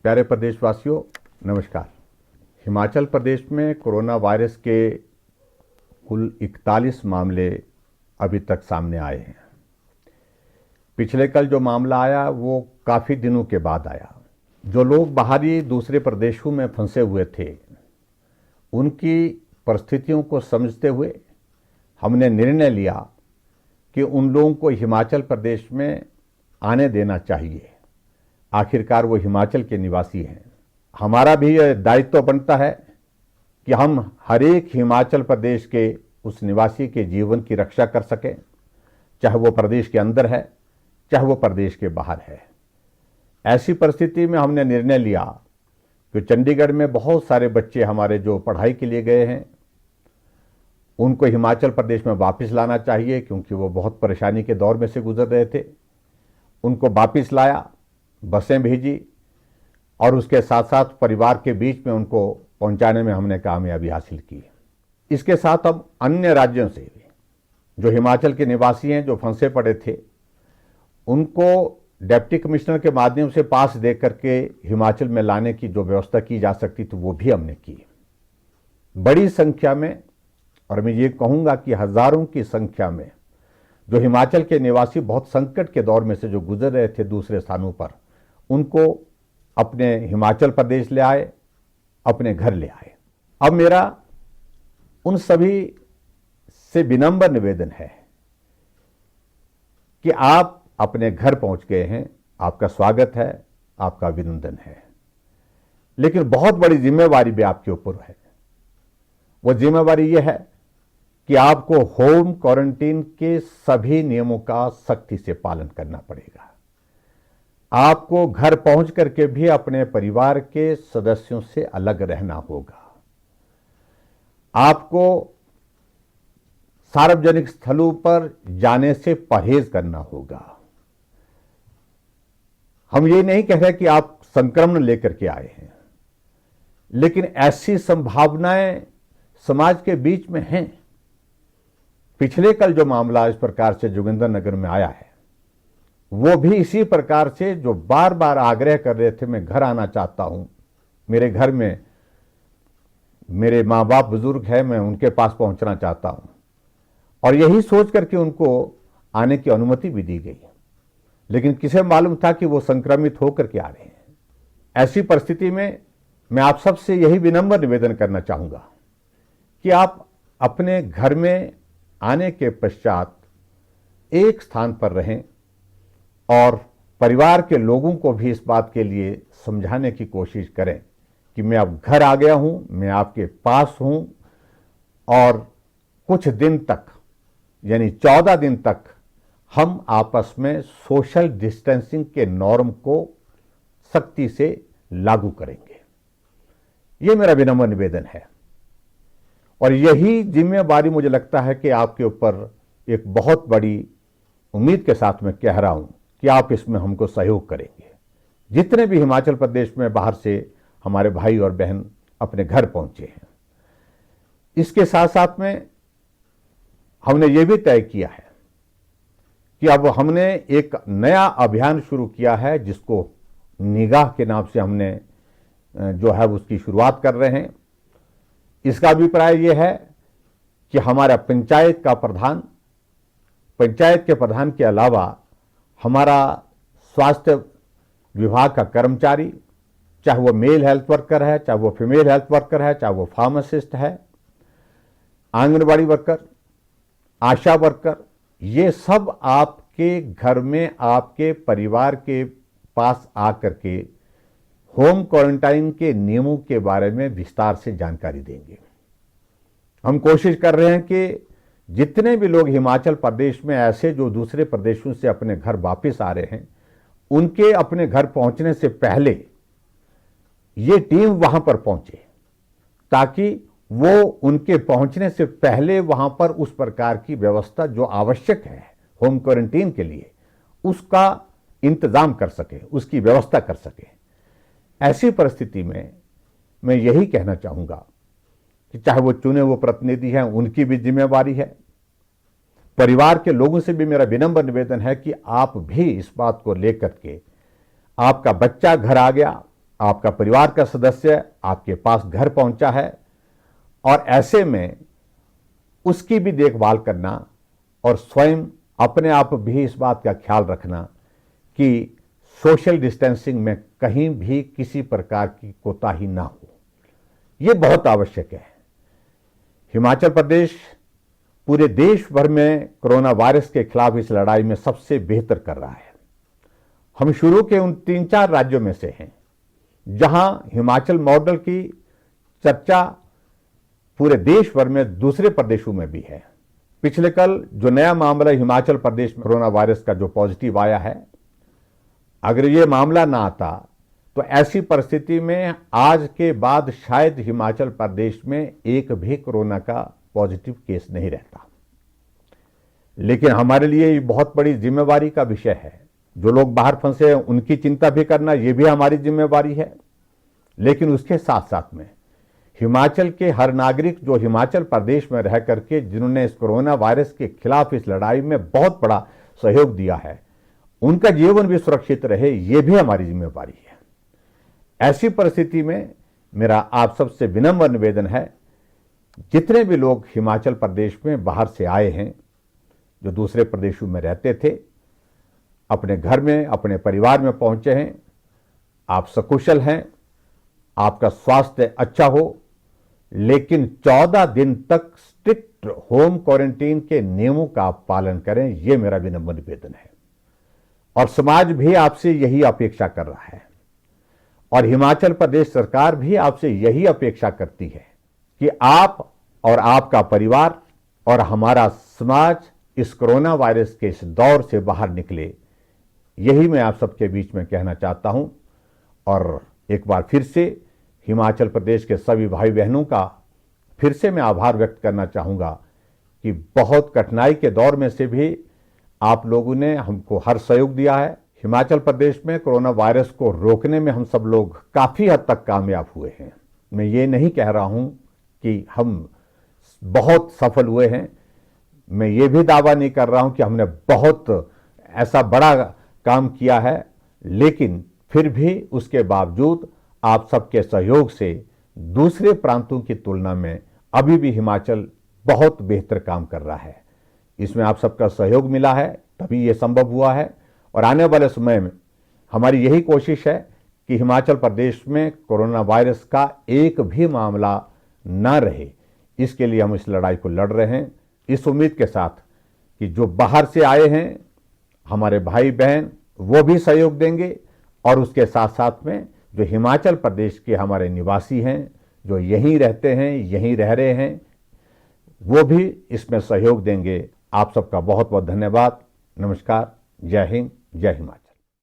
प्यारे प्रदेशवासियों, नमस्कार। हिमाचल प्रदेश में कोरोना वायरस के कुल 41 मामले अभी तक सामने आए हैं। पिछले कल जो मामला आया वो काफ़ी दिनों के बाद आया। जो लोग बाहरी दूसरे प्रदेशों में फंसे हुए थे, उनकी परिस्थितियों को समझते हुए हमने निर्णय लिया कि उन लोगों को हिमाचल प्रदेश में आने देना चाहिए। आखिरकार वो हिमाचल के निवासी हैं। हमारा भी यह दायित्व बनता है कि हम हर एक हिमाचल प्रदेश के उस निवासी के जीवन की रक्षा कर सकें, चाहे वो प्रदेश के अंदर है, चाहे वो प्रदेश के बाहर है। ऐसी परिस्थिति में हमने निर्णय लिया कि चंडीगढ़ में बहुत सारे बच्चे हमारे जो पढ़ाई के लिए गए हैं, उनको हिमाचल प्रदेश में वापस लाना चाहिए, क्योंकि वो बहुत परेशानी के दौर में से गुजर रहे थे। उनको वापस लाया, बसें भेजी और उसके साथ साथ परिवार के बीच में उनको पहुंचाने में हमने कामयाबी हासिल की। इसके साथ अब अन्य राज्यों से जो हिमाचल के निवासी हैं, जो फंसे पड़े थे, उनको डिप्टी कमिश्नर के माध्यम से पास दे करके हिमाचल में लाने की जो व्यवस्था की जा सकती थी वो भी हमने की। बड़ी संख्या में, और मैं ये कहूँगा कि हजारों की संख्या में जो हिमाचल के निवासी बहुत संकट के दौर में से जो गुजर रहे थे दूसरे स्थानों पर, उनको अपने हिमाचल प्रदेश ले आए, अपने घर ले आए। अब मेरा उन सभी से विनम्र निवेदन है कि आप अपने घर पहुंच गए हैं, आपका स्वागत है, आपका अभिनंदन है, लेकिन बहुत बड़ी जिम्मेवारी भी आपके ऊपर है। वो जिम्मेवारी ये है कि आपको होम क्वारंटीन के सभी नियमों का सख्ती से पालन करना पड़ेगा। आपको घर पहुंच करके भी अपने परिवार के सदस्यों से अलग रहना होगा। आपको सार्वजनिक स्थलों पर जाने से परहेज करना होगा। हम ये नहीं कह रहे कि आप संक्रमण लेकर के आए हैं, लेकिन ऐसी संभावनाएं समाज के बीच में हैं। पिछले कल जो मामला इस प्रकार से जोगिंद्रनगर में आया है, वो भी इसी प्रकार से जो बार बार आग्रह कर रहे थे, मैं घर आना चाहता हूं, मेरे घर में मेरे माँ बाप बुजुर्ग हैं, मैं उनके पास पहुंचना चाहता हूं, और यही सोच करके उनको आने की अनुमति भी दी गई। लेकिन किसे मालूम था कि वो संक्रमित होकर के आ रहे हैं। ऐसी परिस्थिति में मैं आप सबसे यही विनम्र निवेदन करना चाहूंगा कि आप अपने घर में आने के पश्चात एक स्थान पर रहें और परिवार के लोगों को भी इस बात के लिए समझाने की कोशिश करें कि मैं अब घर आ गया हूं, मैं आपके पास हूं, और कुछ दिन तक, यानी 14 दिन तक हम आपस में सोशल डिस्टेंसिंग के नॉर्म को सख्ती से लागू करेंगे। ये मेरा विनम्र निवेदन है, और यही जिम्मेवारी मुझे लगता है कि आपके ऊपर एक बहुत बड़ी उम्मीद के साथ मैं कह रहा हूं कि आप इसमें हमको सहयोग करेंगे। जितने भी हिमाचल प्रदेश में बाहर से हमारे भाई और बहन अपने घर पहुंचे हैं, इसके साथ साथ में हमने ये भी तय किया है कि अब हमने एक नया अभियान शुरू किया है, जिसको निगाह के नाम से हमने जो है उसकी शुरुआत कर रहे हैं। इसका अभिप्राय यह है कि हमारा पंचायत के प्रधान के अलावा हमारा स्वास्थ्य विभाग का कर्मचारी, चाहे वो मेल हेल्थ वर्कर है, चाहे वो फीमेल हेल्थ वर्कर है, चाहे वो फार्मासिस्ट है, आंगनबाड़ी वर्कर, आशा वर्कर, ये सब आपके घर में आपके परिवार के पास आकर के होम क्वारंटाइन के नियमों के बारे में विस्तार से जानकारी देंगे। हम कोशिश कर रहे हैं कि जितने भी लोग हिमाचल प्रदेश में ऐसे जो दूसरे प्रदेशों से अपने घर वापस आ रहे हैं, उनके अपने घर पहुंचने से पहले ये टीम वहां पर पहुंचे, ताकि वो उनके पहुंचने से पहले वहां पर उस प्रकार की व्यवस्था जो आवश्यक है होम क्वारंटीन के लिए, उसका इंतजाम कर सके, उसकी व्यवस्था कर सके। ऐसी परिस्थिति में मैं यही कहना चाहूंगा कि चाहे वो चुने हुए प्रतिनिधि हैं, उनकी भी जिम्मेवारी है। परिवार के लोगों से भी मेरा विनम्र निवेदन है कि आप भी इस बात को लेकर के, आपका बच्चा घर आ गया, आपका परिवार का सदस्य आपके पास घर पहुंचा है और ऐसे में उसकी भी देखभाल करना और स्वयं अपने आप भी इस बात का ख्याल रखना कि सोशल डिस्टेंसिंग में कहीं भी किसी प्रकार की कोताही ना हो, ये बहुत आवश्यक है। हिमाचल प्रदेश पूरे देश भर में कोरोना वायरस के खिलाफ इस लड़ाई में सबसे बेहतर कर रहा है। हम शुरू के उन 3-4 राज्यों में से हैं जहां हिमाचल मॉडल की चर्चा पूरे देश भर में दूसरे प्रदेशों में भी है। पिछले कल जो नया मामला हिमाचल प्रदेश में कोरोना वायरस का जो पॉजिटिव आया है, अगर ये मामला ना आता तो ऐसी परिस्थिति में आज के बाद शायद हिमाचल प्रदेश में एक भी कोरोना का पॉजिटिव केस नहीं रहता। लेकिन हमारे लिए ये बहुत बड़ी जिम्मेवारी का विषय है। जो लोग बाहर फंसे हैं उनकी चिंता भी करना ये भी हमारी जिम्मेवारी है। लेकिन उसके साथ साथ में हिमाचल के हर नागरिक जो हिमाचल प्रदेश में रह करके जिन्होंने इस कोरोना वायरस के खिलाफ इस लड़ाई में बहुत बड़ा सहयोग दिया है, उनका जीवन भी सुरक्षित रहे, ये भी हमारी जिम्मेवारी है। ऐसी परिस्थिति में मेरा आप सबसे विनम्र निवेदन है, जितने भी लोग हिमाचल प्रदेश में बाहर से आए हैं, जो दूसरे प्रदेशों में रहते थे, अपने घर में अपने परिवार में पहुंचे हैं, आप सकुशल हैं, आपका स्वास्थ्य अच्छा हो, लेकिन 14 दिन तक स्ट्रिक्ट होम क्वारंटीन के नियमों का आप पालन करें, यह मेरा विनम्र निवेदन है। और समाज भी आपसे यही अपेक्षा कर रहा है और हिमाचल प्रदेश सरकार भी आपसे यही अपेक्षा करती है कि आप और आपका परिवार और हमारा समाज इस कोरोना वायरस के इस दौर से बाहर निकले। यही मैं आप सबके बीच में कहना चाहता हूं। और एक बार फिर से हिमाचल प्रदेश के सभी भाई बहनों का फिर से मैं आभार व्यक्त करना चाहूँगा कि बहुत कठिनाई के दौर में से भी आप लोगों ने हमको हर सहयोग दिया है। हिमाचल प्रदेश में कोरोना वायरस को रोकने में हम सब लोग काफ़ी हद तक कामयाब हुए हैं। मैं ये नहीं कह रहा हूँ कि हम बहुत सफल हुए हैं, मैं ये भी दावा नहीं कर रहा हूँ कि हमने बहुत ऐसा बड़ा काम किया है, लेकिन फिर भी उसके बावजूद आप सबके सहयोग से दूसरे प्रांतों की तुलना में अभी भी हिमाचल बहुत बेहतर काम कर रहा है। इसमें आप सबका सहयोग मिला है, तभी ये संभव हुआ है। और आने वाले समय में हमारी यही कोशिश है कि हिमाचल प्रदेश में कोरोना वायरस का एक भी मामला ना रहे। इसके लिए हम इस लड़ाई को लड़ रहे हैं, इस उम्मीद के साथ कि जो बाहर से आए हैं हमारे भाई बहन वो भी सहयोग देंगे, और उसके साथ साथ में जो हिमाचल प्रदेश के हमारे निवासी हैं, जो यहीं रहते हैं, यहीं रह रहे हैं, वो भी इसमें सहयोग देंगे। आप सबका बहुत बहुत धन्यवाद। नमस्कार। जय हिंद, जय हिमाचल।